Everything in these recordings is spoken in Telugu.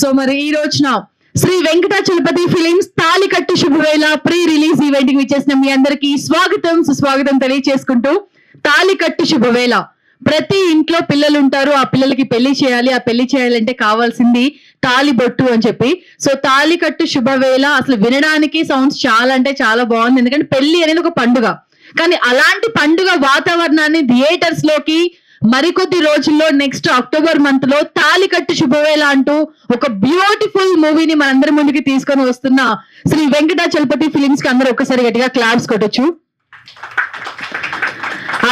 సో మరి ఈ రోజున శ్రీ వెంకటాచలపతి ఫిలిమ్స్ తాళికట్టు శుభవేళ ప్రీ రిలీజ్ ఈవెంట్ కి విచ్చేసిన మీ అందరికీ స్వాగతం సుస్వాగతం తెలియజేసుకుంటూ, తాళికట్టు శుభవేళ ప్రతి ఇంట్లో పిల్లలు ఉంటారు, ఆ పిల్లలకి పెళ్లి చేయాలి, ఆ పెళ్లి చేయాలంటే కావాల్సింది తాళిబొట్టు అని చెప్పి. సో తాళికట్టు శుభవేళ అసలు వినడానికి సౌండ్స్ చాలా అంటే చాలా బాగుంది, ఎందుకంటే పెళ్లి అనేది ఒక పండుగ. కానీ అలాంటి పండుగ వాతావరణాన్ని థియేటర్స్ లోకి మరికొద్ది రోజుల్లో నెక్స్ట్ అక్టోబర్ మంత్ లో తాళికట్టు శుభవేళ అంటూ ఒక బ్యూటిఫుల్ మూవీని మనందరి ముందుకి తీసుకొని వస్తున్న శ్రీ వెంకటాచలపతి ఫిలిమ్స్ కి అందరూ ఒక్కసారి గట్టిగా క్లాప్స్ కొట్టొచ్చు.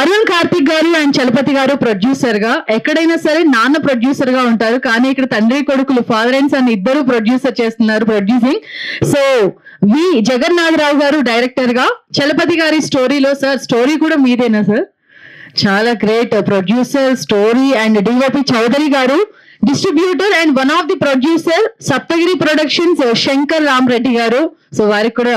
అరుణ్ కార్తిక్ గారు అండ్ చలపతి గారు ప్రొడ్యూసర్ గా, ఎక్కడైనా సరే నాన్న ప్రొడ్యూసర్ గా ఉంటారు, కానీ ఇక్కడ తండ్రి కొడుకులు ఫాదర్ అండ్ సన్ ఇద్దరు ప్రొడ్యూసర్ చేస్తున్నారు ప్రొడ్యూసింగ్. సో వి జగన్నాథరావు గారు డైరెక్టర్ గా, చలపతి గారి స్టోరీలో సార్ స్టోరీ కూడా మీదేనా సార్? చాలా great producer story. And DOP Chowdary గారు distributor and one of the producer Saptagiri productions Shankar Ram Reddy గారు. సో వారికి కూడా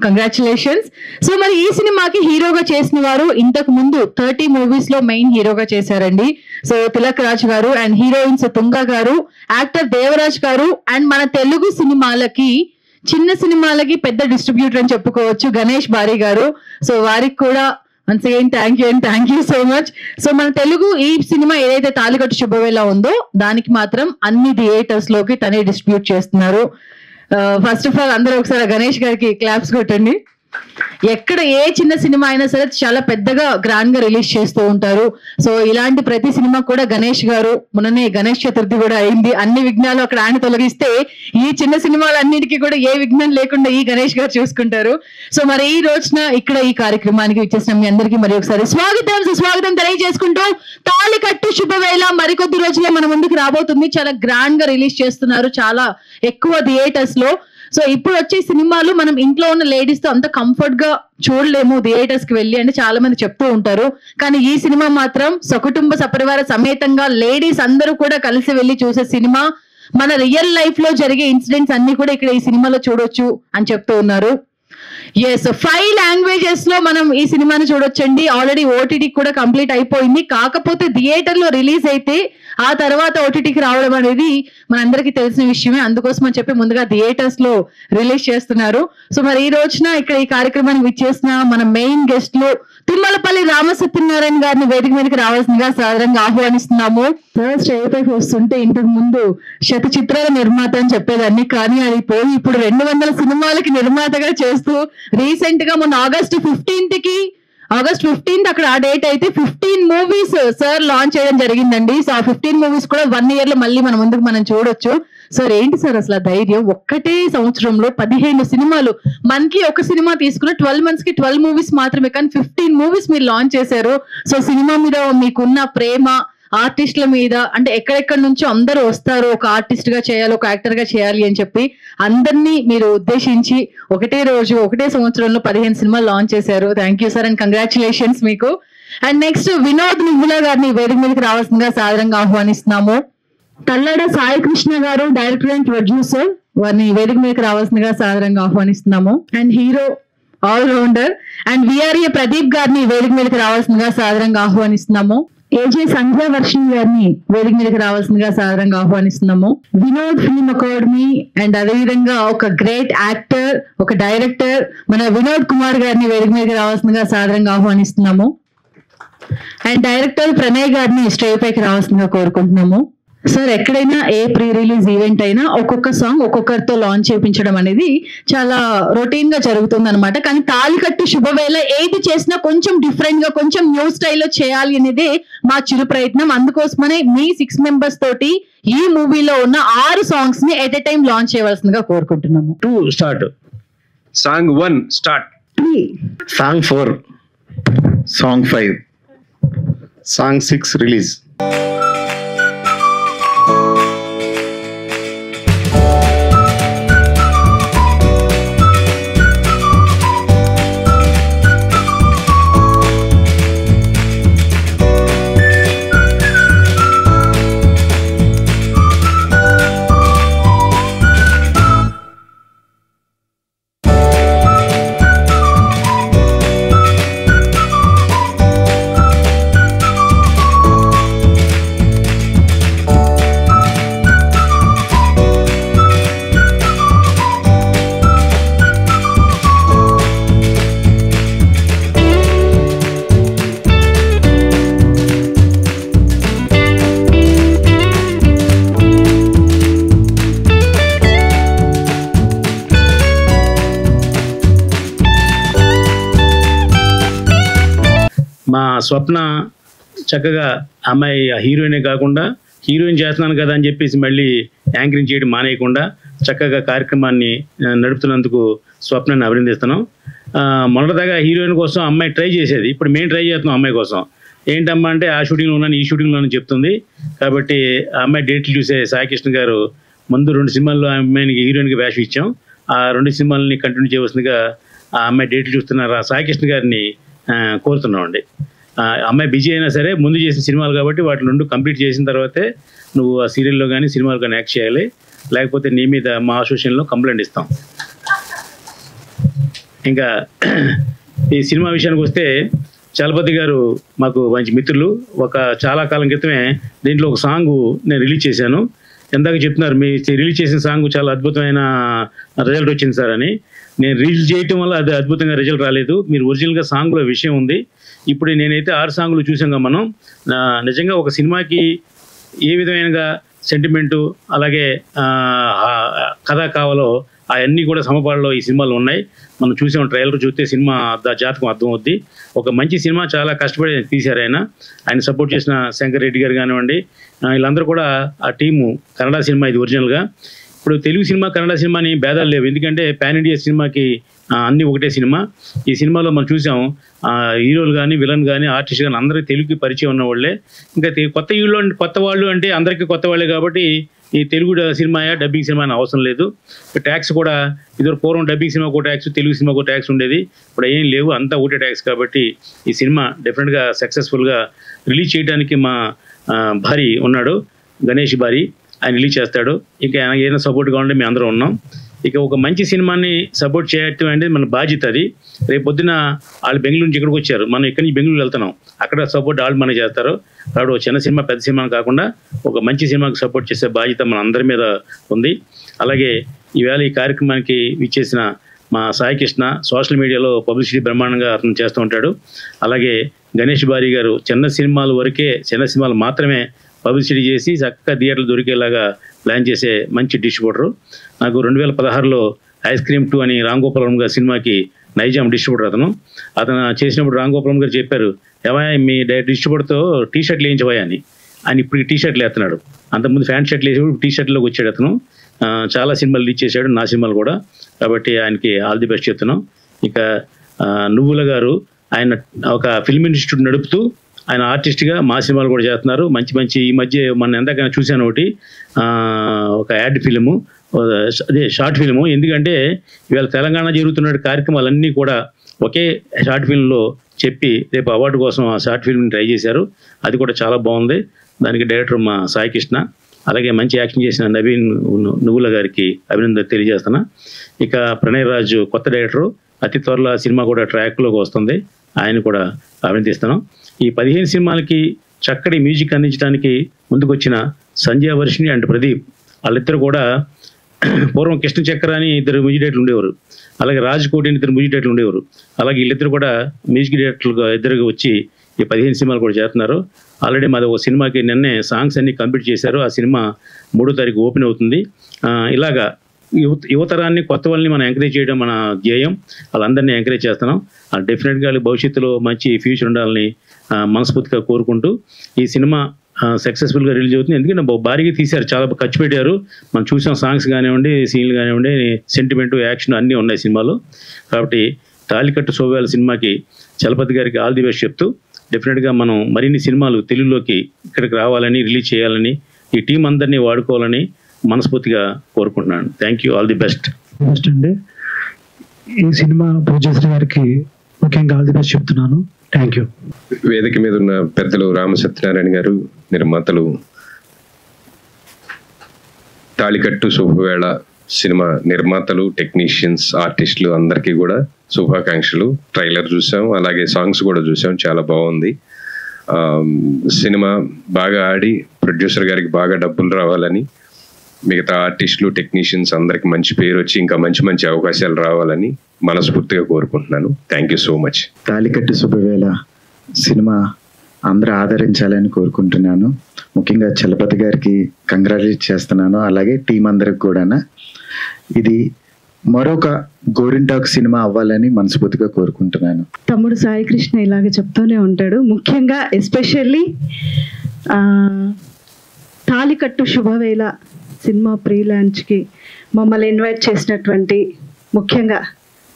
కంగ్రాచులేషన్స్. సో మరి ఈ సినిమాకి హీరోగా చేసిన వారు ఇంతకు ముందు 30 మూవీస్ లో మెయిన్ హీరోగా చేశారండి. సో తిలక్ రాజ్ గారు అండ్ హీరోయిన్స్ తుంగ గారు, యాక్టర్ దేవరాజ్ గారు, అండ్ మన తెలుగు సినిమాలకి చిన్న సినిమాలకి పెద్ద డిస్ట్రిబ్యూటర్ అని చెప్పుకోవచ్చు గణేష్ బారి గారు. సో వారికి కూడా once again thank you so much. So మన తెలుగు ఈ సినిమా ఏదైతే తాళికట్టు శుభవేళ ఉందో దానికి మాత్రం అన్ని థియేటర్స్ లోకి తనే డిస్ట్రిబ్యూట్ చేస్తున్నారు. ఫస్ట్ ఆఫ్ ఆల్ అందరూ ఒకసారి గణేష్ గారికి క్లాప్స్ కొట్టండి. ఎక్కడ ఏ చిన్న సినిమా అయినా సరే చాలా పెద్దగా గ్రాండ్ గా రిలీజ్ చేస్తూ ఉంటారు. సో ఇలాంటి ప్రతి సినిమా కూడా గణేష్ గారు, మొన్ననే గణేష్ చతుర్థి కూడా అయింది, అన్ని విఘ్నాలు అక్కడ ఆయన తొలగిస్తే ఈ చిన్న సినిమాలన్నిటికీ కూడా ఏ విఘ్నం లేకుండా ఈ గణేష్ గారు చూసుకుంటారు. సో మరి ఈ రోజున ఇక్కడ ఈ కార్యక్రమానికి వచ్చేసిన మీ అందరికీ మరి ఒకసారి స్వాగతం సుస్వాగతం తెలియజేసుకుంటూ, తాళికట్టు శుభవేళ మరికొద్ది రోజులే మన ముందుకు రాబోతుంది. చాలా గ్రాండ్ గా రిలీజ్ చేస్తున్నారు, చాలా ఎక్కువ థియేటర్స్ లో. సో ఇప్పుడు వచ్చే సినిమాలు మనం ఇంట్లో ఉన్న లేడీస్ తో అంత కంఫర్ట్ గా చూడలేము థియేటర్స్ కి వెళ్ళి అంటే చాలా మంది చెప్తూ ఉంటారు. కానీ ఈ సినిమా మాత్రం సకుటుంబ సపరివార సమేతంగా లేడీస్ అందరూ కూడా కలిసి వెళ్ళి చూసే సినిమా. మన రియల్ లైఫ్ లో జరిగే ఇన్సిడెంట్స్ అన్ని కూడా ఇక్కడ ఈ సినిమాలో చూడొచ్చు అని చెప్తూ ఉన్నారు. ఎస్, 5 లాంగ్వేజెస్ లో మనం ఈ సినిమాని చూడొచ్చండి. ఆల్రెడీ ఓటీటీ కూడా కంప్లీట్ అయిపోయింది. కాకపోతే థియేటర్ లో రిలీజ్ అయితే ఆ తర్వాత ఓటీటీకి రావడం అనేది మనందరికీ తెలిసిన విషయమే. అందుకోసం అని చెప్పి ముందుగా థియేటర్స్ లో రిలీజ్ చేస్తున్నారు. సో మరి ఈ రోజున ఇక్కడ ఈ కార్యక్రమానికి విచ్చేసిన మన మెయిన్ గెస్ట్ లో తుమ్మలపల్లి రామసత్యనారాయణ గారిని వేదిక మీదకి రావాల్సిందిగా సాధారణంగా ఆహ్వానిస్తున్నాము. ఫస్ట్ ఏపైకి వస్తుంటే ఇంతకు ముందు శత చిత్రాల నిర్మాత అని చెప్పేదాన్ని, కానీ అది పోయి ఇప్పుడు 200 సినిమాలకి నిర్మాతగా చేస్తూ రీసెంట్ గా మొన్న ఆగస్ట్ 15th అక్కడ ఆ డేట్ అయితే 15 మూవీస్ సార్ లాంచ్ చేయడం జరిగిందండి. సో ఆ 15 మూవీస్ కూడా 1 year లో మళ్ళీ మన ముందుకు మనం చూడొచ్చు. సార్ ఏంటి సార్ అసలు ఆ ధైర్యం? ఒక్కటే సంవత్సరంలో 15 సినిమాలు, మంత్లీ ఒక సినిమా తీసుకున్న 12 months కి 12 మూవీస్ మాత్రమే, కానీ 15 మూవీస్ మీరు లాంచ్ చేశారు. సో సినిమా మీద మీకున్న ప్రేమ, ఆర్టిస్టుల మీద, అంటే ఎక్కడెక్కడి నుంచో అందరూ వస్తారు ఒక ఆర్టిస్ట్ గా చేయాలి, ఒక యాక్టర్ గా చేయాలి అని చెప్పి అందరినీ మీరు ఉద్దేశించి ఒకటే రోజు ఒకటే సంవత్సరంలో 15 సినిమాలు లాంచ్ చేశారు. Thank you sir and congratulations మీకు. అండ్ నెక్స్ట్ వినోద్ నివ్వుల గారిని వేదిక మీదకి రావాల్సిందిగా సాధారణంగా ఆహ్వానిస్తున్నాము. తల్లడ సాయి కృష్ణ గారు డైరెక్టర్ అండ్ ప్రొడ్యూసర్, వారిని వేదిక మీదకి రావాల్సిందిగా సాధారణంగా ఆహ్వానిస్తున్నాము. And hero all rounder and VRA Pradeep గారిని వేదిక మీదకి రావాల్సిందిగా సాధారణంగా ఆహ్వానిస్తున్నాము. ఏజే సంధ్యావర్షిణి గారిని వేదిక మీదకి రావాల్సిందిగా సాధారణంగా ఆహ్వానిస్తున్నాము. వినోద్ ఫిల్మ్ అకాడమీ అండ్ అదేవిధంగా ఒక గ్రేట్ యాక్టర్, ఒక డైరెక్టర్ మన వినోద్ కుమార్ గారిని వేదిక మీదకి రావాల్సిందిగా సాధారణంగా ఆహ్వానిస్తున్నాము. అండ్ డైరెక్టర్ ప్రణయ్ గారిని స్టేజ్ పైకి రావాల్సిందిగా కోరుకుంటున్నాము. సార్ ఎక్కడైనా ఏ ప్రీ రిలీజ్ ఈవెంట్ అయినా ఒక్కొక్క సాంగ్ ఒక్కొక్కరితో లాంచ్ చేయించడం అనేది చాలా రొటీన్ గా జరుగుతుంది అనమాట. కానీ తాళికట్టు శుభవేళ ఏది చేసినా కొంచెం డిఫరెంట్ గా, కొంచెం న్యూ స్టైల్లో చేయాలి అనేదే మా చిరు ప్రయత్నం. అందుకోసమనే మీ 6 members తోటి ఈ మూవీలో ఉన్న 6 songs ని ఎట్ ఎ టైం లాంచ్ చేయవలసిందిగా కోరుకుంటున్నాము. 2 start. Song 1 start. 3. Song 4. Song 5. Song 6 release. మా స్వప్న చక్కగా అమ్మాయి హీరోయినే కాకుండా హీరోయిన్ చేస్తున్నాను కదా అని చెప్పేసి మళ్ళీ యాంకరింగ్ చేయడం మానేయకుండా చక్కగా కార్యక్రమాన్ని నడుపుతున్నందుకు స్వప్నాన్ని అభినందిస్తున్నాం. మొన్నటిదాకా హీరోయిన్ కోసం అమ్మాయి ట్రై చేసేది, ఇప్పుడు మేము ట్రై చేస్తున్నాం అమ్మాయి కోసం. ఏంటమ్మా అంటే ఆ షూటింగ్లో ఉన్నాను ఈ షూటింగ్లో ఉన్నాను చెప్తుంది. కాబట్టి ఆ అమ్మాయి డేట్లు చూసే సాయికృష్ణ గారు ముందు 2 సినిమాల్లో ఆ అమ్మాయికి హీరోయిన్కి వేషం ఇచ్చాం. ఆ 2 సినిమాలని కంటిన్యూ చేయవలసిందిగా ఆ అమ్మాయి డేట్లు చూస్తున్నారు ఆ సాయికృష్ణ గారిని కోరుతున్నామండి. అమ్మాయి బిజీ అయినా సరే ముందు చేసిన సినిమాలు కాబట్టి వాటి 2 కంప్లీట్ చేసిన తర్వాతే నువ్వు ఆ సీరియల్లో కానీ సినిమాలు కానీ యాక్ట్ చేయాలి, లేకపోతే నీ మీద మా అసోసియేషన్లో కంప్లైంట్ ఇస్తాం. ఇంకా ఈ సినిమా విషయానికి వస్తే చలపతి గారు మాకు మంచి మిత్రులు. చాలా కాలం క్రితమే దీంట్లో ఒక సాంగ్ నేను రిలీజ్ చేశాను. ఎందాక చెప్తున్నారు మీ రిలీజ్ చేసిన సాంగ్ చాలా అద్భుతమైన రిజల్ట్ వచ్చింది సార్ అని. నేను రిలీజ్ చేయటం వల్ల అది అద్భుతంగా రిజల్ట్ రాలేదు. మీరు ఒరిజినల్గా సాంగ్లో విషయం ఉంది. ఇప్పుడు నేనైతే 6 సాంగ్లు చూసాం కదా మనం. నిజంగా ఒక సినిమాకి ఏ విధమైన సెంటిమెంటు అలాగే కథ కావాలో అవన్నీ కూడా సమపాళ్ళలో ఈ సినిమాలు ఉన్నాయి. మనం చూసాం, ట్రైలర్ చూస్తే సినిమా జాతకం అర్థమవుద్ది. ఒక మంచి సినిమా చాలా కష్టపడి తీశారు ఆయన సపోర్ట్ చేసిన శంకర్ రెడ్డి గారు కానివ్వండి, వీళ్ళందరూ కూడా ఆ టీము. కన్నడ సినిమా ఇది ఒరిజినల్గా. ఇప్పుడు తెలుగు సినిమా కన్నడ సినిమాని భేదాలు లేవు, ఎందుకంటే పాన్ ఇండియా సినిమాకి అన్నీ ఒకటే సినిమా. ఈ సినిమాలో మనం చూసాం హీరోలు కానీ విలన్ కానీ ఆర్టిస్ట్ కానీ అందరికీ తెలుగుకి పరిచయం ఉన్న వాళ్ళే. ఇంకా కొత్త వాళ్ళు అంటే అందరికీ కొత్త వాళ్ళే కాబట్టి ఈ తెలుగు సినిమా డబ్బింగ్ సినిమా అని అవసరం లేదు. ట్యాక్స్ కూడా ఇదివరకు పూర్వం డబ్బింగ్ సినిమాకు ఒక ట్యాక్స్, తెలుగు సినిమాకు ఒక ట్యాక్స్ ఉండేది. ఇప్పుడు ఏం లేవు, అంతా ఒకటే ట్యాక్స్. కాబట్టి ఈ సినిమా డెఫినెట్గా సక్సెస్ఫుల్గా రిలీజ్ చేయడానికి మా భారీ ఉన్నాడు, గణేష్ భారీ, ఆయన రిలీజ్ చేస్తాడు. ఇంకా ఆయనకి ఏదైనా సపోర్ట్ కావాలంటే మేము అందరం ఉన్నాం. ఇక ఒక మంచి సినిమాని సపోర్ట్ చేయటం అనేది మన బాధ్యత. అది రేపు పొద్దున వాళ్ళు బెంగళూరు నుంచి ఇక్కడికి వచ్చారు, మనం ఇక్కడి నుంచి బెంగళూరు వెళ్తున్నాం, అక్కడ సపోర్ట్ వాళ్ళు మనకి చేస్తారు. కాబట్టి ఒక చిన్న సినిమా పెద్ద సినిమా కాకుండా ఒక మంచి సినిమాకి సపోర్ట్ చేసే బాధ్యత మన అందరి మీద ఉంది. అలాగే ఈవేళ ఈ కార్యక్రమానికి ఇచ్చేసిన మా సాయికృష్ణ సోషల్ మీడియాలో పబ్లిసిటీ బ్రహ్మాండంగా అతను చేస్తూ ఉంటాడు. అలాగే గణేష్ భారీ గారు చిన్న సినిమాలు మాత్రమే పబ్లిసిటీ చేసి చక్కగా థియేటర్లు దొరికేలాగా ప్లాన్ చేసే మంచి డిస్ట్రిబ్యూటరు. నాకు 2016లో ఐస్ క్రీమ్ 2 అని రామ్ గోపాలం గారి సినిమాకి నైజాం డిస్ట్రిబ్యూటర్ అతను చేసినప్పుడు రామ్ గోపాలం గారు చెప్పారు, ఏమయ్య మీ డిస్ట్రిబ్యూటర్తో టీ షర్ట్లు వేయించవయ్యా అని. ఆయన ఇప్పుడు టీ షర్ట్లు వేస్తున్నాడు. అంతకుముందు ప్యాంట్ షర్ట్లు వేసేప్పుడు టీ షర్ట్లోకి వచ్చాడు అతను. చాలా సినిమాలు రిలీజ్ చేశాడు, నా సినిమాలు కూడా. కాబట్టి ఆయనకి ఆల్ ది బెస్ట్ చెప్తున్నాం. ఇక నువ్వుల గారు ఆయన ఒక ఫిల్మ్ ఇన్స్టిట్యూట్ నడుపుతూ ఆయన ఆర్టిస్ట్గా మా సినిమాలు కూడా చేస్తున్నారు. మంచి ఈ మధ్య మన ఎంతకైనా చూశాను ఒకటి, ఒక యాడ్ ఫిల్ము, అదే షార్ట్ ఫిల్ము. ఎందుకంటే ఇవాళ తెలంగాణ జరుగుతున్న కార్యక్రమాలన్నీ కూడా ఒకే షార్ట్ ఫిల్మ్లో చెప్పి రేపు అవార్డు కోసం ఆ షార్ట్ ఫిల్మ్ని ట్రై చేశారు. అది కూడా చాలా బాగుంది. దానికి డైరెక్టర్ మా సాయికృష్ణ, అలాగే మంచి యాక్షన్ చేసిన నవీన్ నువ్వుల గారికి అభినందన తెలియజేస్తున్నా. ఇక ప్రణయ్ రాజు కొత్త డైరెక్టరు, అతి త్వరలో సినిమా కూడా ట్రాక్లోకి వస్తుంది, ఆయన కూడా అభినందిస్తున్నాం. ఈ 15 సినిమాలకి చక్కటి మ్యూజిక్ అందించడానికి ముందుకొచ్చిన సంజయ్ వర్షిని అండ్ ప్రదీప్, వాళ్ళిద్దరు కూడా పూర్వం కృష్ణ చక్ర అని 2 మ్యూజిక్ డైరెక్టర్లు ఉండేవారు, అలాగే రాజ్ కోటి అని 2 మ్యూజిక్ డైరెక్టర్లు ఉండేవారు. అలాగే వీళ్ళిద్దరు కూడా మ్యూజిక్ డైరెక్టర్లుగా ఇద్దరుగా వచ్చి ఈ 15 సినిమాలు కూడా చేస్తున్నారు. ఆల్రెడీ మాది ఒక సినిమాకి నిన్నే సాంగ్స్ అన్ని కంప్లీట్ చేశారు. ఆ సినిమా 3వ తారీఖు ఓపెన్ అవుతుంది. ఇలాగా యువతరాన్ని కొత్త వాళ్ళని మనం ఎంకరేజ్ చేయడం మన ధ్యేయం. వాళ్ళందరినీ ఎంకరేజ్ చేస్తున్నాం. డెఫినెట్గా వాళ్ళకి భవిష్యత్తులో మంచి ఫ్యూచర్ ఉండాలని మనస్ఫూర్తిగా కోరుకుంటూ ఈ సినిమా సక్సెస్ఫుల్గా రిలీజ్ అవుతుంది. ఎందుకంటే భారీగా తీశారు, చాలా ఖర్చు పెట్టారు. మనం చూసాం, సాంగ్స్ కానివ్వండి, సీన్లు కానివ్వండి, సెంటిమెంటు, యాక్షన్ అన్నీ ఉన్నాయి సినిమాలో. కాబట్టి తాళికట్టు శోభాల సినిమాకి చలపతి గారికి ఆల్ ది బెస్ట్ చెప్తూ డెఫినెట్గా మనం మరిన్ని సినిమాలు తెలుగులోకి ఇక్కడికి రావాలని, రిలీజ్ చేయాలని, ఈ టీం అందరినీ వాడుకోవాలని మనస్ఫూర్తిగా కోరుకుంటున్నాను. Thank you, all the best. అండి, ఈ సినిమా ప్రొడ్యూసర్ గారికి ముఖ్యంగా ఆల్ ది బెస్ట్ చెప్తున్నాను. Thank you. వేదిక మీద ఉన్న పెద్దలు రామసత్యనారాయణ గారు, నిర్మాతలు, తాళికట్టు శుభవేళ సినిమా నిర్మాతలు, టెక్నీషియన్స్, ఆర్టిస్టులు అందరికీ కూడా శుభాకాంక్షలు. ట్రైలర్ చూసాం, అలాగే సాంగ్స్ కూడా చూసాం, చాలా బాగుంది. సినిమా బాగా ఆడి ప్రొడ్యూసర్ గారికి బాగా డబ్బులు రావాలని, మిగతా ఆర్టిస్టులు, టెక్నీషియన్స్ అందరికి మంచి పేరు వచ్చి ఇంకా మంచి అవకాశాలు రావాలని మనస్ఫూర్తిగా కోరుకుంటున్నాను. Thank you so much. Talikattu Subhavela cinema అందరూ ఆదరించాలని కోరుకుంటున్నాను. ముఖ్యంగా చలపతి గారికి కంగ్రాచులేట్ చేస్తున్నాను, అలాగే టీం అందరికి కూడా. ఇది మరొక గోరింటాకు సినిమా అవ్వాలని మనస్ఫూర్తిగా కోరుకుంటున్నాను. తమ్ముడు సాయి కృష్ణ ఇలాగే చెప్తూనే ఉంటాడు. ముఖ్యంగా ఎస్పెషల్లీ తాళికట్టు శుభవేళ సినిమా ప్రీ లాంచ్కి మమ్మల్ని ఇన్వైట్ చేసినటువంటి ముఖ్యంగా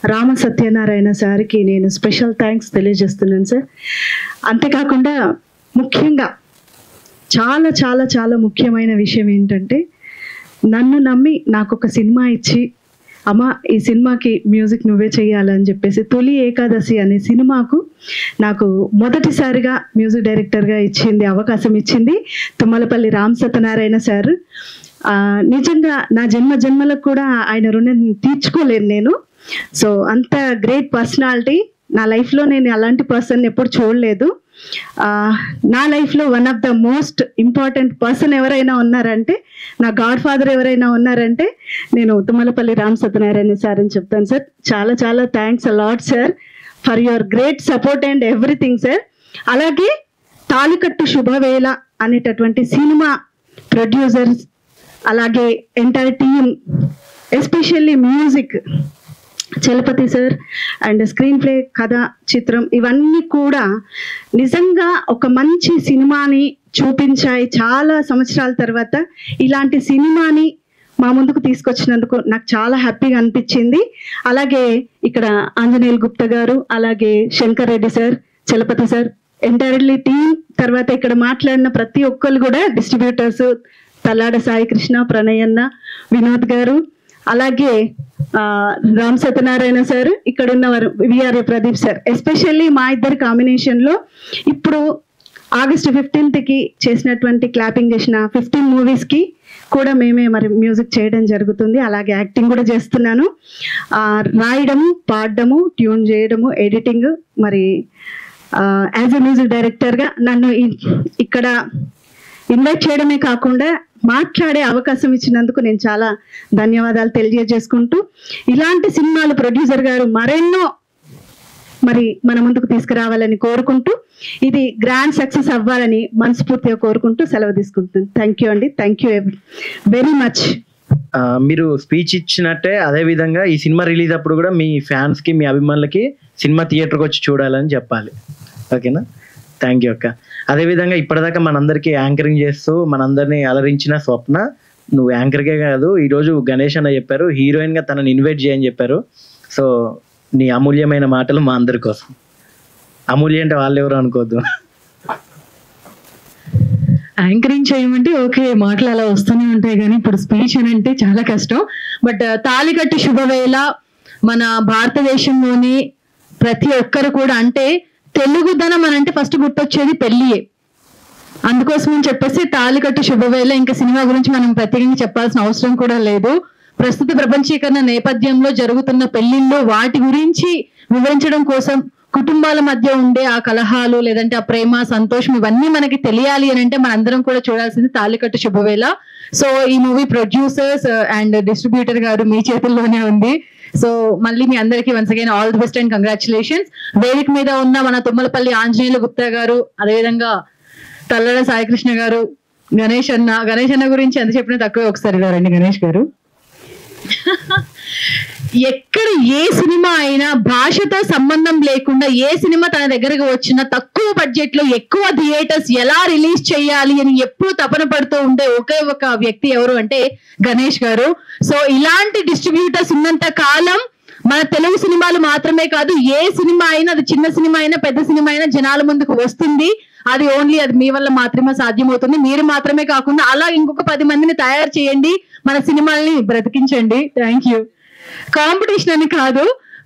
రామ సత్యనారాయణ సార్కి నేను స్పెషల్ థ్యాంక్స్ తెలియజేస్తున్నాను సార్. అంతేకాకుండా ముఖ్యంగా చాలా చాలా చాలా ముఖ్యమైన విషయం ఏంటంటే, నన్ను నమ్మి నాకు ఒక సినిమా ఇచ్చి, అమ్మ ఈ సినిమాకి మ్యూజిక్ నువ్వే చేయాలని చెప్పేసి తొలి ఏకాదశి అనే సినిమాకు నాకు మొదటిసారిగా మ్యూజిక్ డైరెక్టర్గా అవకాశం ఇచ్చింది తుమ్మలపల్లి రామ్ సత్యనారాయణ సార్. నిజంగా నా జన్మలకు కూడా ఆయన రుణం తీర్చుకోలేను నేను. సో అంత గ్రేట్ పర్సనాలిటీ. నా లైఫ్లో నేను అలాంటి పర్సన్ ఎప్పుడు చూడలేదు. నా లైఫ్లో one of the most important person ఎవరైనా ఉన్నారంటే, నా గాడ్ ఫాదర్ ఎవరైనా ఉన్నారంటే నేను తుమ్మలపల్లి రామ్ సత్యనారాయణ సార్ అని చెప్తాను సార్. చాలా చాలా thanks a lot sir for your great support and everything sir. అలాగే తాళికట్టు శుభవేళ అనేటటువంటి సినిమా ప్రొడ్యూసర్స్, అలాగే entire team, especially music Chalapathi sir and screen play, కథ, చిత్రం ఇవన్నీ కూడా నిజంగా ఒక మంచి సినిమాని చూపించాయి. చాలా సంవత్సరాల తర్వాత ఇలాంటి సినిమాని మా ముందుకు తీసుకొచ్చినందుకు నాకు చాలా హ్యాపీగా అనిపించింది. అలాగే ఇక్కడ ఆంజనేయులు గుప్తా గారు, అలాగే Shankar Reddy sir, Chalapathi sir, entirely team, తర్వాత ఇక్కడ మాట్లాడిన ప్రతి ఒక్కరు కూడా డిస్ట్రిబ్యూటర్స్, తల్లాడ సాయి కృష్ణ, ప్రణయన్న, వినోద్ గారు, అలాగే రామ్ సత్యనారాయణ సార్, ఇక్కడ ఉన్నవారు విఆర్ఏ ప్రదీప్ సార్. ఎస్పెషల్లీ మా ఇద్దరి కాంబినేషన్లో ఇప్పుడు ఆగస్టు 15కి చేసినటువంటి క్లాపింగ్ చేసిన 15 మూవీస్కి కూడా మేమే మరి మ్యూజిక్ చేయడం జరుగుతుంది. అలాగే యాక్టింగ్ కూడా చేస్తున్నాను. రాయడము, పాడడము, ట్యూన్ చేయడము, ఎడిటింగ్, మరి యాజ్ ఎ మ్యూజిక్ డైరెక్టర్గా నన్ను ఇక్కడ ఇన్వైట్ చేయడమే కాకుండా మాట్లాడే అవకాశం ఇచ్చినందుకు నేను చాలా ధన్యవాదాలు తెలియజేసుకుంటూ, ఇలాంటి సినిమాలు ప్రొడ్యూసర్ గారు మరెన్నో మరి మన ముందుకు తీసుకురావాలని కోరుకుంటూ, ఇది గ్రాండ్ సక్సెస్ అవ్వాలని మనస్ఫూర్తిగా కోరుకుంటూ సెలవు తీసుకుంటున్నాను. థ్యాంక్ యూ అండి. Thank you very much. మీరు స్పీచ్ ఇచ్చినట్టే అదే విధంగా ఈ సినిమా రిలీజ్ అప్పుడు కూడా మీ ఫ్యాన్స్ కి, మీ అభిమానులకి సినిమా థియేటర్కి వచ్చి చూడాలని చెప్పాలి. ఓకేనా? థ్యాంక్ యూ అక్క. అదేవిధంగా ఇప్పటిదాకా మనందరికీ యాంకరింగ్ చేస్తూ మనందరినీ అలరించిన స్వప్న, నువ్వు యాంకర్కే కాదు, ఈరోజు గణేష్ అన్న చెప్పారు హీరోయిన్గా తనని ఇన్వైట్ చేయని చెప్పారు. సో నీ అమూల్యమైన మాటలు మా అందరి కోసం. అమూల్య అంటే వాళ్ళు ఎవరు అనుకోవద్దు. యాంకరింగ్ చేయమంటే ఓకే, మాటలు అలా వస్తూనే ఉంటాయి, కానీ ఇప్పుడు స్పీచ్ అని అంటే చాలా కష్టం. బట్ తాళికట్టు శుభవేళ మన భారతదేశంలోని ప్రతి ఒక్కరు కూడా, అంటే తెలుగుదనం అని అంటే ఫస్ట్ గుర్తొచ్చేది పెళ్లియే. అందుకోసం చెప్పేసి తాళికట్టు శుభవేళ, ఇంకా సినిమా గురించి మనం ప్రత్యేకంగా చెప్పాల్సిన అవసరం కూడా లేదు. ప్రస్తుత ప్రపంచీకరణ నేపథ్యంలో జరుగుతున్న పెళ్లిళ్ళు, వాటి గురించి వివరించడం కోసం కుటుంబాల మధ్య ఉండే ఆ కలహాలు, లేదంటే ఆ ప్రేమ, సంతోషం, ఇవన్నీ మనకి తెలియాలి అని అంటే మనందరం కూడా చూడాల్సింది తాళికట్టు శుభవేళ. సో ఈ మూవీ ప్రొడ్యూసర్స్ అండ్ డిస్ట్రిబ్యూటర్ గారు మీ చేతుల్లోనే ఉంది. సో మళ్ళీ మీ అందరికీ once again all the best and congratulations. వేదిక మీద ఉన్న మన తుమ్మలపల్లి ఆంజనేయులు గుప్తా గారు, అదేవిధంగా తల్లడ సాయికృష్ణ గారు, గణేష్ అన్న గురించి ఎంత చెప్పినా తక్కువే. ఒకసారి రండి గణేష్ గారు. ఎక్కడ ఏ సినిమా అయినా భాషతో సంబంధం లేకుండా ఏ సినిమా తన దగ్గరకు వచ్చినా తక్కువ బడ్జెట్ లో ఎక్కువ థియేటర్స్ ఎలా రిలీజ్ చేయాలి అని ఎప్పుడు తపన పడుతూ ఉండే ఒకే ఒక వ్యక్తి ఎవరు అంటే గణేష్ గారు. సో ఇలాంటి డిస్ట్రిబ్యూటర్స్ ఉన్నంత కాలం మన తెలుగు సినిమాలు మాత్రమే కాదు, ఏ సినిమా అయినా, అది చిన్న సినిమా అయినా పెద్ద సినిమా అయినా జనాల ముందుకు వస్తుంది. అది ఓన్లీ అది మీ వల్ల మాత్రమే సాధ్యమవుతుంది. మీరు మాత్రమే కాకుండా అలా ఇంకొక 10 మందిని తయారు చేయండి, మన సినిమాల్ని బ్రతికించండి. Thank you. కాంపిటీషన్ అని కాదు,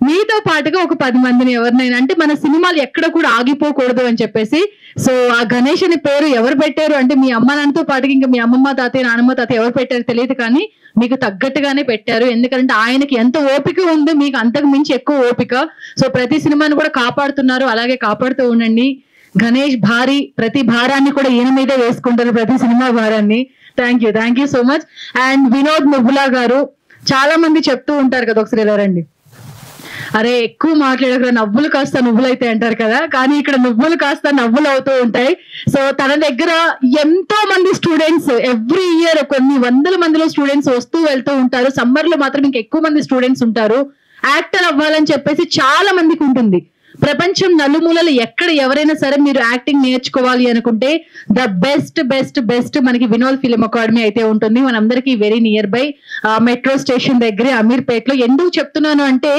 మీతో పాటుగా ఒక 10 మందిని ఎవరినైనా, అంటే మన సినిమాలు ఎక్కడ కూడా ఆగిపోకూడదు అని చెప్పేసి. సో ఆ గణేష్ అనే పేరు ఎవరు పెట్టారు అంటే మీ అమ్మ నాన్నతో పాటుగా ఇంకా మీ అమ్మమ్మ తాతయ్య, నానమ్మ తాతయ్య ఎవరు పెట్టారు తెలియదు, కానీ మీకు తగ్గట్టుగానే పెట్టారు. ఎందుకంటే ఆయనకి ఎంత ఓపిక ఉందో మీకు అంతకు మించి ఎక్కువ ఓపిక. సో ప్రతి సినిమాని కూడా కాపాడుతున్నారు, అలాగే కాపాడుతూ ఉండండి. గణేష్ ప్రతి భారాన్ని కూడా ఈయన మీదే వేసుకుంటారు, ప్రతి సినిమా భారాన్ని. Thank you so much. And Vinod Muggula garu, చాలా మంది చెప్తూ ఉంటారు కదా, ఒకసారి ఎలా రండి. అరే ఎక్కువ మాట్లాడక నవ్వులు కాస్త నువ్వులు అయితే అంటారు కదా, కానీ ఇక్కడ నువ్వులు కాస్త నవ్వులు అవుతూ ఉంటాయి. సో తన దగ్గర ఎంతో మంది స్టూడెంట్స్ ఎవ్రీ ఇయర్ కొన్ని వందల మందిలో స్టూడెంట్స్ వస్తూ వెళ్తూ ఉంటారు. సమ్మర్ లో మాత్రం ఇంకా ఎక్కువ మంది స్టూడెంట్స్ ఉంటారు. యాక్టర్ అవ్వాలని చెప్పేసి చాలా మందికి ఉంటుంది. ప్రపంచం నలుమూలలు ఎక్కడ ఎవరైనా సరే మీరు యాక్టింగ్ నేర్చుకోవాలి అనుకుంటే ద బెస్ట్ బెస్ట్ బెస్ట్ మనకి వినోద్ ఫిలిం అకాడమీ అయితే ఉంటుంది. మనందరికీ very near by metro station దగ్గరే అమీర్పేటలో. ఎందుకు చెప్తున్నాను అంటే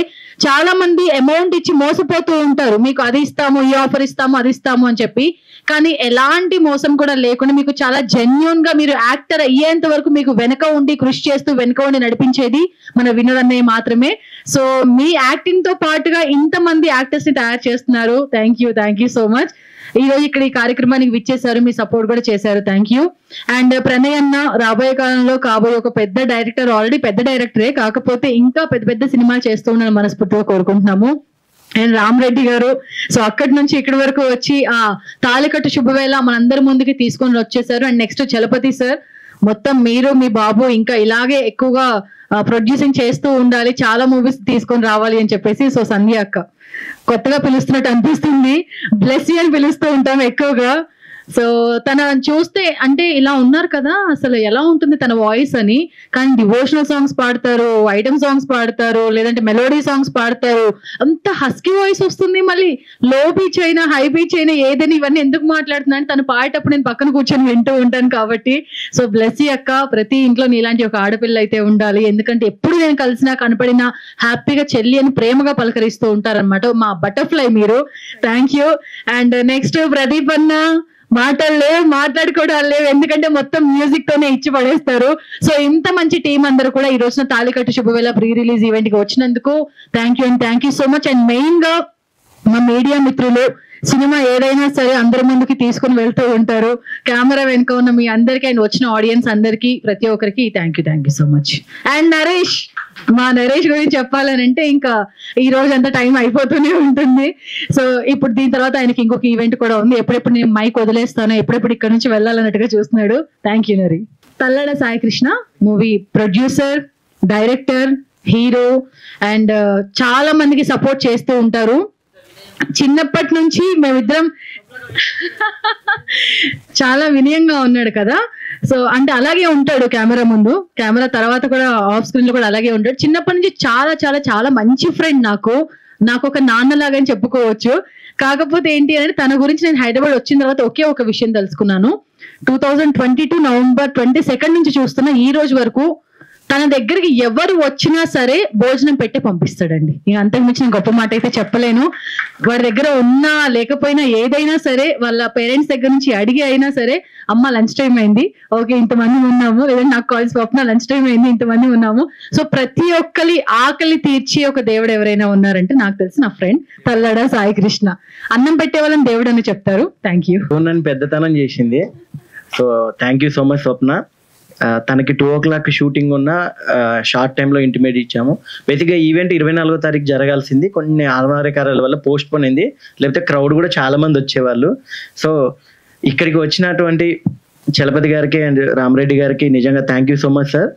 చాలా మంది అమౌంట్ ఇచ్చి మోసపోతూ ఉంటారు. మీకు అది ఇస్తాము, ఈ ఆఫర్ ఇస్తాము, అది ఇస్తాము అని చెప్పి. కానీ ఎలాంటి మోసం కూడా లేకుండా మీకు చాలా జెన్యూన్ గా మీరు యాక్టర్ అయ్యేంత వరకు మీకు వెనక ఉండి కృషి చేస్తూ వెనక ఉండి నడిపించేది మన వినోద్ అన్నయ్య మాత్రమే. సో మీ యాక్టింగ్ తో పాటుగా ఇంతమంది యాక్టర్స్ ని తయారు చేస్తున్నారు. Thank you so much. ఈ రోజు ఇక్కడ ఈ కార్యక్రమానికి విచ్చేశారు, మీ సపోర్ట్ కూడా చేశారు. Thank you. అండ్ ప్రణయ్ అన్న రాబోయే కాలంలో కాబోయే ఒక పెద్ద డైరెక్టర్, ఆల్రెడీ పెద్ద డైరెక్టరే, కాకపోతే ఇంకా పెద్ద పెద్ద సినిమాలు చేస్తూ ఉండాలని మనస్ఫూర్తిగా కోరుకుంటున్నాము. అండ్ రామ్ రెడ్డి గారు సో అక్కడి నుంచి ఇక్కడి వరకు వచ్చి ఆ తాళికట్టు శుభవేళ మనందరి ముందుకి తీసుకొని వచ్చేసారు. అండ్ నెక్స్ట్ చలపతి సార్, మొత్తం మీరు మీ బాబు ఇంకా ఇలాగే ఎక్కువగా ప్రొడ్యూసింగ్ చేస్తూ ఉండాలి, చాలా మూవీస్ తీసుకొని రావాలి అని చెప్పేసి. సో సంధ్య అక్క కొత్తగా పిలుస్తున్నట్టు అనిపిస్తుంది, బ్లెస్ అని పిలుస్తూ ఉంటాం ఎక్కువగా. సో తన చూస్తే అంటే ఇలా ఉన్నారు కదా, అసలు ఎలా ఉంటుంది తన వాయిస్ అని. కానీ డివోషనల్ సాంగ్స్ పాడతారు, ఐటమ్ సాంగ్స్ పాడతారు, లేదంటే మెలోడీ సాంగ్స్ పాడతారు. అంత హస్కీ వాయిస్ వస్తుంది. మళ్ళీ లో పిచ్ అయినా హై పిచ్ అయినా ఏదని ఇవన్నీ ఎందుకు మాట్లాడుతున్నా అని తను పాడేటప్పుడు నేను పక్కన కూర్చొని వింటూ ఉంటాను కాబట్టి. సో బ్లెస్ అక్క, ప్రతి ఇంట్లో నీలాంటి ఒక ఆడపిల్ల అయితే ఉండాలి. ఎందుకంటే ఎప్పుడు నేను కలిసినా కనపడినా హ్యాపీగా చెల్లి అని ప్రేమగా పలకరిస్తూ ఉంటారనమాట. మా బటర్ఫ్లై మీరు. Thank you. And next Pradeep అన్న, మాటలు మాట్లాడుకోవడం లేవు, ఎందుకంటే మొత్తం మ్యూజిక్ తోనే ఇచ్చి పడేస్తారు. సో ఇంత మంచి టీం అందరూ కూడా ఈ రోజున తాళికట్టు శుభవేళ ప్రీ రిలీజ్ ఈవెంట్ కి వచ్చినందుకు thank you so much. And main గా మా మీడియా మిత్రులు, సినిమా ఏదైనా సరే అందరి ముందుకి తీసుకుని వెళ్తూ ఉంటారు. కెమెరా వెనుక ఉన్న మీ అందరికీ అండ్ వచ్చిన ఆడియన్స్ అందరికీ ప్రతి ఒక్కరికి thank you so much. And Naresh, మా నరేష్ గురించి చెప్పాలనంటే ఇంకా ఈ రోజు అంతా టైం అయిపోతూనే ఉంటుంది. సో ఇప్పుడు దీని తర్వాత ఆయనకి ఇంకొక ఈవెంట్ కూడా ఉంది. ఎప్పుడెప్పుడు నేను మైక్ వదిలేస్తాను, ఎప్పుడెప్పుడు ఇక్కడ నుంచి వెళ్ళాలన్నట్టుగా చూస్తున్నాడు. Thank you Nari. తల్లడ Sai Krishna movie producer, director, hero and చాలా మందికి సపోర్ట్ చేస్తూ ఉంటారు. చిన్నప్పటి నుంచి మేమిద్దరం చాలా వినయంగా ఉన్నాడు కదా. సో అంటే అలాగే ఉంటాడు కెమెరా ముందు, కెమెరా తర్వాత కూడా ఆఫ్ స్క్రీన్ లో కూడా అలాగే ఉంటాడు. చిన్నప్పటి నుంచి చాలా చాలా చాలా మంచి ఫ్రెండ్, నాకు ఒక నాన్నలాగా అని చెప్పుకోవచ్చు. కాకపోతే ఏంటి అంటే తన గురించి నేను హైదరాబాద్ వచ్చిన తర్వాత ఒకే ఒక విషయం తెలుసుకున్నాను. 2022 నవంబర్ 22 నుంచి చూస్తున్న ఈ రోజు వరకు తన దగ్గరికి ఎవరు వచ్చినా సరే భోజనం పెట్టి పంపిస్తాడండి. ఇక అంతకుమించి నేను గొప్ప మాట అయితే చెప్పలేను. వాడి దగ్గర ఉన్నా లేకపోయినా ఏదైనా సరే వాళ్ళ పేరెంట్స్ దగ్గర నుంచి అడిగి అయినా సరే, అమ్మ లంచ్ టైం అయింది, ఓకే ఇంతమంది ఉన్నాము, లేదంటే నాకు కాల్ స్వప్న లంచ్ టైం అయింది, ఇంతమంది ఉన్నాము. సో ప్రతి ఒక్కరి ఆకలి తీర్చి ఒక దేవుడు ఎవరైనా ఉన్నారంటే నాకు తెలిసి నా ఫ్రెండ్ తల్లడ సాయి కృష్ణ. అన్నం పెట్టే వాళ్ళని దేవుడు అని చెప్తారు. Thank you. నన్ను పెద్దతనం చేసింది. So thank you so much Swapna. తనకి 2 o'clock షూటింగ్ ఉన్న షార్ట్ టైంలో ఇంటిమేట్ ఇచ్చాము. బేసిక్గా ఈవెంట్ 24వ తారీఖు జరగాల్సింది, కొన్ని అనివార్యకార్యాల వల్ల పోస్ట్ పోన్ అయింది, లేకపోతే క్రౌడ్ కూడా చాలా మంది వచ్చేవాళ్ళు. సో ఇక్కడికి వచ్చినటువంటి చలపతి గారికి అండ్ రామరెడ్డి గారికి నిజంగా thank you so much sir.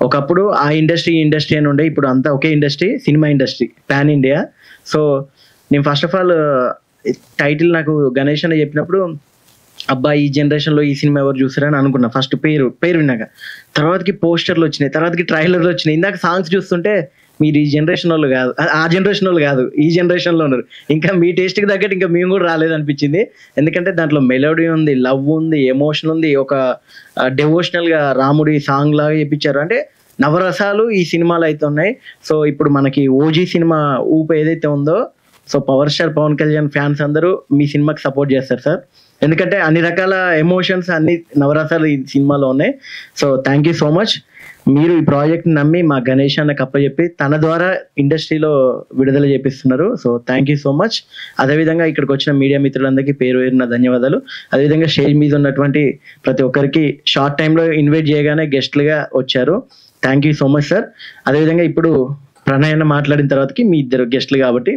ఒకప్పుడు ఆ ఇండస్ట్రీ అని ఉండే, ఇప్పుడు అంతా ఒకే industry, cinema industry pan India. So నేను ఫస్ట్ ఆఫ్ ఆల్ టైటిల్ నాకు గణేష్ అని చెప్పినప్పుడు అబ్బా ఈ జనరేషన్లో ఈ సినిమా ఎవరు చూస్తారని అనుకున్నా. ఫస్ట్ పేరు విన్నాక, తర్వాతకి పోస్టర్లు వచ్చినాయి, తర్వాతకి ట్రైలర్లు వచ్చినాయి. ఇందాక సాంగ్స్ చూస్తుంటే మీరు ఈ జనరేషన్ వాళ్ళు కాదు, ఆ జనరేషన్ వాళ్ళు కాదు, ఈ జనరేషన్లో ఉన్నారు. ఇంకా మీ టేస్ట్కి తగ్గట్టు ఇంకా మేము కూడా రాలేదనిపించింది. ఎందుకంటే దాంట్లో మెలోడీ ఉంది, లవ్ ఉంది, ఎమోషన్ ఉంది, ఒక డెవోషనల్గా రాముడి సాంగ్ లాగా చెప్పించారు. అంటే నవరసాలు ఈ సినిమాలు అయితే ఉన్నాయి. సో ఇప్పుడు మనకి ఓజీ సినిమా ఊపు ఏదైతే ఉందో, so power star Pawan Kalyan fans అందరూ మీ సినిమాకి సపోర్ట్ చేస్తారు సార్. ఎందుకంటే అన్ని రకాల ఎమోషన్స్ అన్ని నవరసాలు ఈ సినిమాలో ఉన్నాయి. So thank you so much. మీరు ఈ ప్రాజెక్ట్ నమ్మి మా గణేష్ అన్నకు అప్పచెప్పి తన ద్వారా ఇండస్ట్రీలో విడుదల చేపిస్తున్నారు. So thank you so much. అదేవిధంగా ఇక్కడికి వచ్చిన మీడియా మిత్రులందరికీ పేరు పేరున ధన్యవాదాలు. అదేవిధంగా స్టేజ్ మీద ఉన్నటువంటి ప్రతి ఒక్కరికి షార్ట్ టైంలో ఇన్వైట్ చేయగానే గెస్ట్లుగా వచ్చారు. Thank you so much sir. అదేవిధంగా ఇప్పుడు ప్రణయ్ మాట్లాడిన తర్వాతకి మీ ఇద్దరు గెస్ట్లు కాబట్టి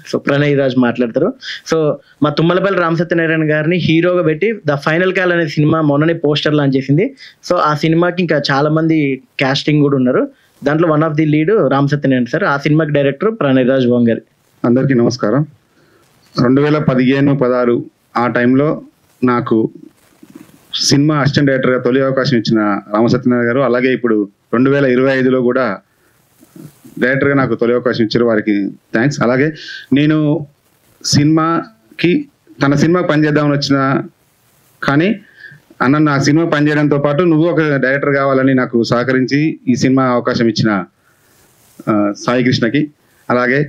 సో ప్రణయ్ రాజ్ మాట్లాడతారు. సో మా తుమ్మలపల్లి రామ్ సత్యనారాయణ గారిని హీరోగా పెట్టి ద ఫైనల్ కాల్ అనే సినిమా మొన్ననే పోస్టర్ లాంచ్ చేసింది. సో ఆ సినిమాకి ఇంకా చాలా మంది కాస్టింగ్ కూడా ఉన్నారు. దాంట్లో one of the lead Ram Satyanarayana sir, ఆ సినిమాకి డైరెక్టర్ ప్రణయరాజ్ బొంగరి. అందరికీ నమస్కారం. 2015-16 ఆ టైంలో నాకు సినిమా అసిస్టెంట్ డైరెక్టర్గా తొలి అవకాశం ఇచ్చిన రామసత్యనారాయణ గారు, అలాగే ఇప్పుడు 2025లో కూడా డైరెక్టర్గా నాకు తొలి అవకాశం ఇచ్చారు, వారికి థ్యాంక్స్. అలాగే నేను సినిమాకి తన సినిమా పనిచేద్దామని వచ్చిన, కానీ అన్న నా సినిమా పనిచేయడంతో పాటు నువ్వు ఒక డైరెక్టర్ కావాలని నాకు సహకరించి ఈ సినిమా అవకాశం ఇచ్చిన సాయి కృష్ణకి, అలాగే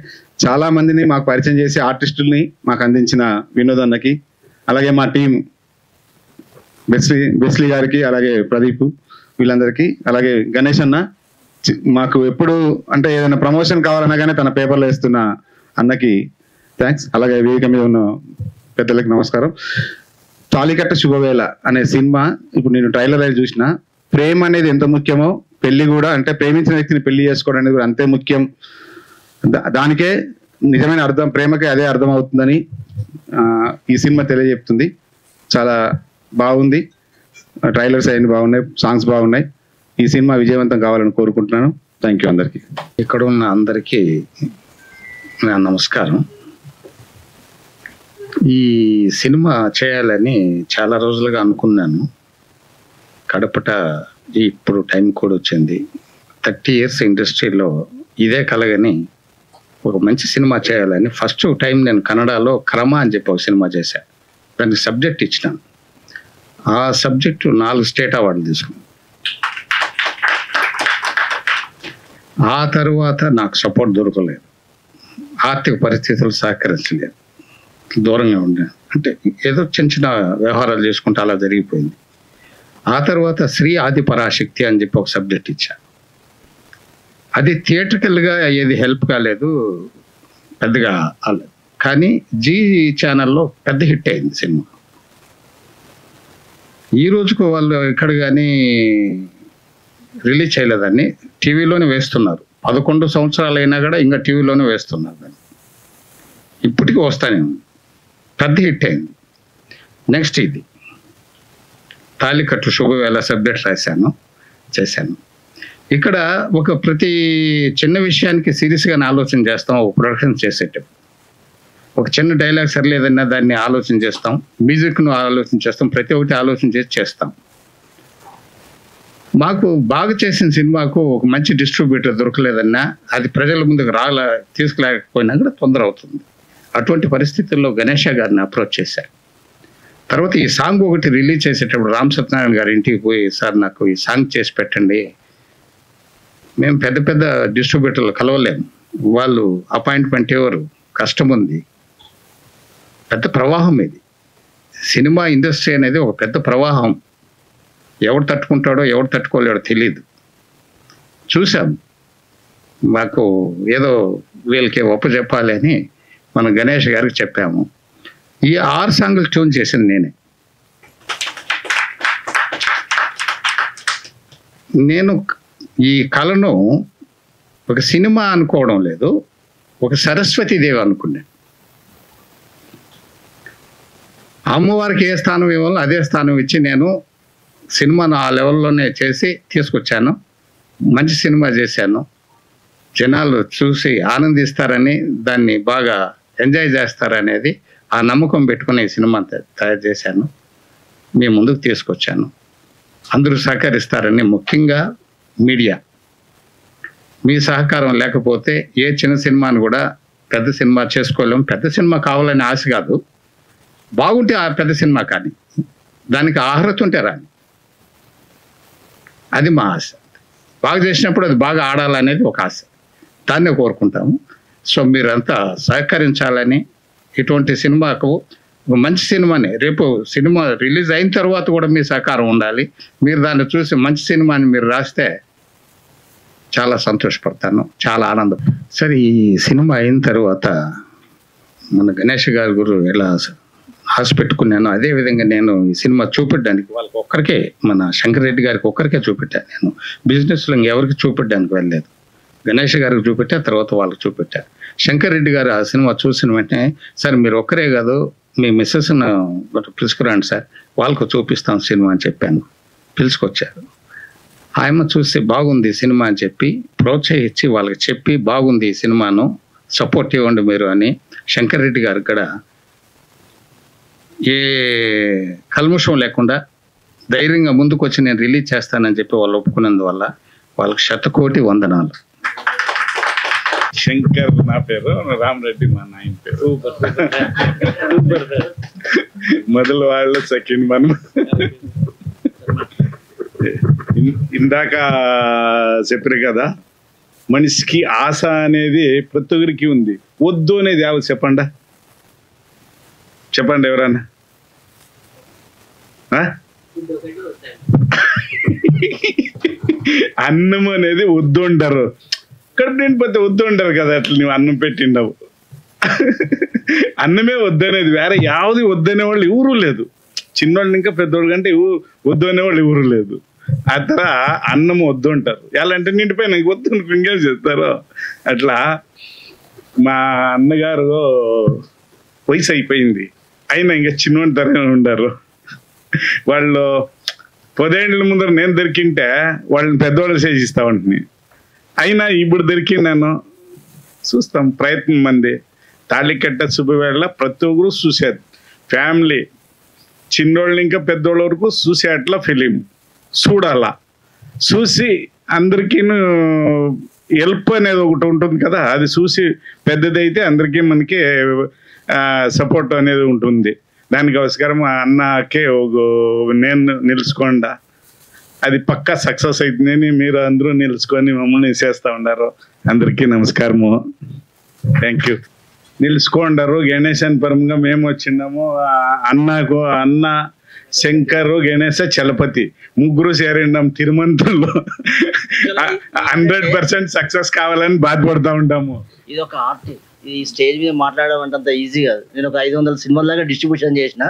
చాలా మందిని మాకు పరిచయం చేసి ఆర్టిస్టుల్ని మాకు అందించిన వినోద్ అన్నకి, అలాగే మా టీం బెస్లీ గారికి, అలాగే ప్రదీప్, వీళ్ళందరికీ, అలాగే గణేష్ అన్న మాకు ఎప్పుడు అంటే ఏదైనా ప్రమోషన్ కావాలన్నా కానీ తన పేపర్లో వేస్తున్న అన్నకి థ్యాంక్స్. అలాగే వేదిక మీద ఉన్న పెద్దలకి నమస్కారం. తాళికట్ట శుభవేళ అనే సినిమా ఇప్పుడు నేను ట్రైలర్ అయితే చూసిన, ప్రేమ అనేది ఎంత ముఖ్యమో పెళ్లి కూడా, అంటే ప్రేమించిన వ్యక్తిని పెళ్లి చేసుకోవడం అనేది కూడా అంతే ముఖ్యం. దానికే నిజమైన అర్థం, ప్రేమకే అదే అర్థం అవుతుందని ఈ సినిమా తెలియజెప్తుంది. చాలా బాగుంది, ట్రైలర్స్ అవన్నీ బాగున్నాయి, సాంగ్స్ బాగున్నాయి. ఈ సినిమా విజయవంతం కావాలని కోరుకుంటున్నాను. థ్యాంక్ యూ అందరికీ. ఇక్కడ ఉన్న అందరికీ నా నమస్కారం. ఈ సినిమా చేయాలని చాలా రోజులుగా అనుకున్నాను. కడపట ఇప్పుడు టైం కూడా వచ్చింది. 30 years ఇండస్ట్రీలో ఇదే కలగని ఒక మంచి సినిమా చేయాలని ఫస్ట్ టైం నేను కన్నడలో క్రమ అని చెప్పి ఒక సినిమా చేశాను. దానికి సబ్జెక్ట్ ఇచ్చినాను. ఆ సబ్జెక్టు 4 స్టేట్ అవార్డులు తీసుకున్నాను. ఆ తర్వాత నాకు సపోర్ట్ దొరకలేదు, ఆర్థిక పరిస్థితులు సహకరించలేదు, దూరంగా ఉండాను. అంటే ఏదో చిన్న చిన్న వ్యవహారాలు చేసుకుంటే అలా జరిగిపోయింది. ఆ తర్వాత శ్రీ ఆది పరాశక్తి అని చెప్పి ఒక సబ్జెక్ట్ ఇచ్చా. అది థియేట్రికల్గా ఏది హెల్ప్ కాలేదు, పెద్దగా అవ్వలేదు. కానీ జీ ఛానల్లో పెద్ద హిట్ అయింది సినిమా. ఈ రోజుకు వాళ్ళు ఇక్కడ కానీ రిలీజ్ చేయలేదని టీవీలోనే వేస్తున్నారు. 11 సంవత్సరాలు అయినా కూడా ఇంకా టీవీలోనే వేస్తున్నారు దాన్ని. ఇప్పటికీ వస్తానే ఉంది, పెద్ద హిట్ అయింది. నెక్స్ట్ ఇది తాళికట్టు శుభవేళ సబ్జెక్ట్ చేశాను. ఇక్కడ ఒక ప్రతి చిన్న విషయానికి సీరియస్గానే ఆలోచన చేస్తాం. ఒక ప్రొడక్షన్ చేసేటప్పుడు ఒక చిన్న డైలాగ్ సరిలేదన్నా దాన్ని ఆలోచన చేస్తాం, మ్యూజిక్ను ఆలోచన చేస్తాం, ప్రతి ఒక్కటి ఆలోచన చేస్తాం. మాకు బాగా చేసిన సినిమాకు ఒక మంచి డిస్ట్రిబ్యూటర్ దొరకలేదన్నా, అది ప్రజల ముందుకు తీసుకులేకపోయినా కూడా తొందర అవుతుంది. అటువంటి పరిస్థితుల్లో గణేష గారిని అప్రోచ్ చేశారు. తర్వాత ఈ సాంగ్ ఒకటి రిలీజ్ చేసేటప్పుడు రామ్ సత్యనారాయణ గారి ఇంటికి పోయి, సార్ నాకు ఈ సాంగ్ చేసి పెట్టండి, మేము పెద్ద పెద్ద డిస్ట్రిబ్యూటర్లు కలవలేము, వాళ్ళు అపాయింట్మెంట్ ఎవరు, కష్టం ఉంది, పెద్ద ప్రవాహం ఇది. సినిమా ఇండస్ట్రీ అనేది ఒక పెద్ద ప్రవాహం, ఎవడు తట్టుకుంటాడో ఎవడు తట్టుకోలేడో తెలియదు. చూసాం, మాకు ఏదో వీళ్ళకి ఒప్పచెప్పాలి అని మనం గణేష్ గారికి చెప్పాము. ఈ 6 సాంగులు ట్యూన్ చేసింది నేనే. నేను ఈ కళను ఒక సినిమా అనుకోవడం లేదు, ఒక సరస్వతీదేవి అనుకున్నాను. అమ్మవారికి ఏ స్థానం ఇవ్వాలో అదే స్థానం ఇచ్చి నేను సినిమాను ఆ లెవెల్లోనే చేసి తీసుకొచ్చాను. మంచి సినిమా చేశాను, జనాలు చూసి ఆనందిస్తారని, దాన్ని బాగా ఎంజాయ్ చేస్తారనేది ఆ నమ్మకం పెట్టుకుని ఈ సినిమా తయారు చేశాను, మీ ముందుకు తీసుకొచ్చాను. అందరూ సహకరిస్తారని, ముఖ్యంగా మీడియా మీ సహకారం లేకపోతే ఏ చిన్న సినిమాను కూడా పెద్ద సినిమా చేసుకోలేము. పెద్ద సినిమా కావాలని ఆశ కాదు, బాగుంటే ఆ పెద్ద సినిమా కానీ దానికి అర్హత ఉంటే రాని, అది మా ఆశ. బాగా చేసినప్పుడు అది బాగా ఆడాలనేది ఒక ఆశ, దాన్నే కోరుకుంటాము. సో మీరంతా సహకరించాలని, ఇటువంటి సినిమాకు ఒక మంచి సినిమాని, రేపు సినిమా రిలీజ్ అయిన తర్వాత కూడా మీ సహకారం ఉండాలి. మీరు దాన్ని చూసి మంచి సినిమాని మీరు రాస్తే చాలా సంతోషపడతాను, చాలా ఆనందం. సరే, ఈ సినిమా అయిన తర్వాత మన గణేష్ గారి గురు ఎలా ఆశ పెట్టుకున్నాను, అదేవిధంగా నేను ఈ సినిమా చూపెట్టడానికి వాళ్ళకి ఒక్కరికే, మన శంకర్ రెడ్డి గారికి ఒక్కరికే చూపెట్టాను. నేను బిజినెస్లో ఎవరికి చూపెట్టడానికి వెళ్ళలేదు. గణేష్ గారికి చూపెట్టా, తర్వాత వాళ్ళకి చూపెట్టా. శంకర్ రెడ్డి గారు ఆ సినిమా చూసిన వెంటనే, సార్ మీరు ఒక్కరే కాదు మీ మిస్సెస్ను పిలుచుకురండి సార్, వాళ్ళకు చూపిస్తాం సినిమా అని చెప్పాను. పిలుచుకొచ్చారు. ఆయమ్మ చూస్తే బాగుంది సినిమా అని చెప్పి ప్రోత్సహించి వాళ్ళకి చెప్పి బాగుంది ఈ సినిమాను సపోర్ట్ ఇవ్వండి మీరు అని శంకర్ రెడ్డి గారు కూడా ఏ కల్ముషం లేకుండా ధైర్యంగా ముందుకు వచ్చి నేను రిలీజ్ చేస్తానని చెప్పి వాళ్ళు ఒప్పుకున్నందువల్ల వాళ్ళకి 100,000,000 వందనాలు. శంకర్ నా పేరు, రామరెడ్డి మా నాయన పేరు. మొదలు వాళ్ళు సెకండ్ మనం. ఇందాక చెప్పారు కదా, మనిషికి ఆశ అనేది ప్రతి ఒక్కరికి ఉంది. వద్దు అనేది ఎవరు చెప్పండి ఎవరన్నా? అన్నం అనేది వద్దు అంటారు, కడుపు నిండిపోతే వద్దు అంటారు కదా. అట్లా నువ్వు అన్నం పెట్టిండవు, అన్నమే వద్దనేది. వేరే యావది వద్దనే వాళ్ళు ఎవరూ లేదు. చిన్నోళ్ళు ఇంకా పెద్దోళ్ళు కంటే వద్దు అనేవాళ్ళు ఎవరు లేదు. ఆ తర అన్నం వద్దు అంటారు. ఎలా అంటే నిండిపోయి నాకు వద్దు ఇంకేం చేస్తారు. అట్లా మా అన్నగారు వయసు అయిపోయింది, అయినా ఇంకా చిన్నోడి తరనే ఉండారు. వాళ్ళు 10 ఏళ్ళ ముందర నేను దొరికింటే వాళ్ళని పెద్దవాళ్ళు చేసిస్తా ఉంటుంది. అయినా ఇప్పుడు దొరికినాను చూస్తాం ప్రయత్నం మంది. తాళికట్ట శుభవేళ ప్రతి ఒక్కరు చూసేది, ఫ్యామిలీ చిన్నోళ్ళు ఇంకా పెద్దోళ్ళ వరకు చూసే అట్లా ఫిలిం చూడాలా. చూసి అందరికీ హెల్ప్ అనేది ఒకటి ఉంటుంది కదా, అది చూసి పెద్దదైతే అందరికీ మనకి సపోర్ట్ అనేది ఉంటుంది. దానికోసం అన్నకే నేను నిలుచుకోండా, అది పక్కా సక్సెస్ అవుతుందని మీరు అందరూ నిలుచుకొని మమ్మల్ని చేస్తూ ఉన్నారు. అందరికీ నమస్కారము, థ్యాంక్ యూ. నిలుచుకోండారు గణేశన్ పరంగా మేము వచ్చినాము. అన్న శంకరు గణేశ చలపతి ముగ్గురు చేరిండాం తిరుమంతుల్లో. 100% సక్సెస్ కావాలని బాధపడుతూ ఉంటాము. ఇది ఒక ఆర్ట్, ఈ స్టేజ్ మీద మాట్లాడడం అంటే అంత ఈజీ కాదు. నేను ఒక 500 సినిమాల దాకా డిస్ట్రిబ్యూషన్ చేసిన.